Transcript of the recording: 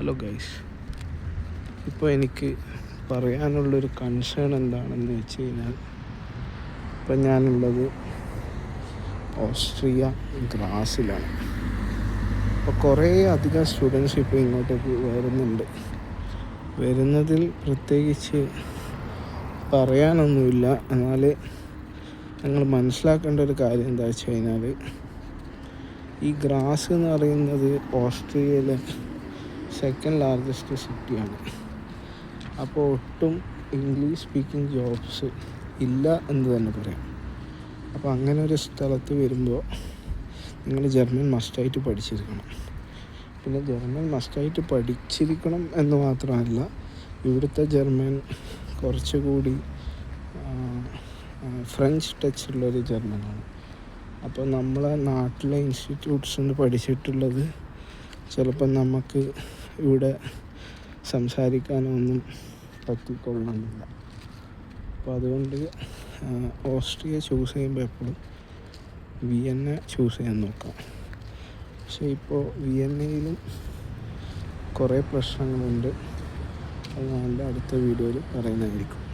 Hello guys, ഇപ്പോൾ എനിക്ക് പറയാനുള്ളൊരു കൺസേൺ എന്താണെന്ന് വെച്ച് കഴിഞ്ഞാൽ, ഇപ്പം ഞാനുള്ളത് ഓസ്ട്രിയ ഗ്രാസിലാണ്. അപ്പോൾ കുറേ അധികം സ്റ്റുഡൻസ് ഇപ്പോൾ ഇങ്ങോട്ടേക്ക് വരുന്നതിൽ പ്രത്യേകിച്ച് പറയാനൊന്നുമില്ല. എന്നാൽ ഞങ്ങൾ മനസ്സിലാക്കേണ്ട ഒരു കാര്യം എന്താ വെച്ച് കഴിഞ്ഞാൽ, ഈ ഗ്രാസ് എന്ന് പറയുന്നത് ഓസ്ട്രിയയിലെ സെക്കൻഡ് ലാർജസ്റ്റ് സിറ്റിയാണ്. അപ്പോൾ ഒട്ടും ഇംഗ്ലീഷ് സ്പീക്കിംഗ് ജോബ്സ് ഇല്ല എന്ന് തന്നെ പറയാം. അപ്പോൾ അങ്ങനെ ഒരു സ്ഥലത്ത് വരുമ്പോൾ നിങ്ങൾ ജർമ്മൻ മസ്റ്റായിട്ട് പഠിച്ചിരിക്കണം. പിന്നെ ജർമ്മൻ മസ്റ്റായിട്ട് പഠിച്ചിരിക്കണം എന്ന് മാത്രമല്ല, ഇവിടുത്തെ ജർമ്മൻ കുറച്ചുകൂടി ഫ്രഞ്ച് ടച്ചുള്ളൊരു ജർമ്മനാണ്. അപ്പോൾ നമ്മളെ നാട്ടിലെ ഇൻസ്റ്റിറ്റ്യൂട്ട്സിൽ പഠിച്ചിട്ടുള്ളത് ചിലപ്പോൾ നമുക്ക് ഇവിടെ സംസാരിക്കാനൊന്നും പറ്റിക്കൊള്ളണമെന്നില്ല. അപ്പോൾ അതുകൊണ്ട് ഓസ്ട്രിയ ചൂസ് ചെയ്യുമ്പോൾ എപ്പോഴും വിയന്ന ചൂസ് ചെയ്യാൻ നോക്കാം. പക്ഷേ ഇപ്പോൾ വിയന്നയിലും കുറേ പ്രശ്നങ്ങളുണ്ട്. അത് ഞാൻ അടുത്ത വീഡിയോയിൽ പറയുന്നതായിരിക്കും.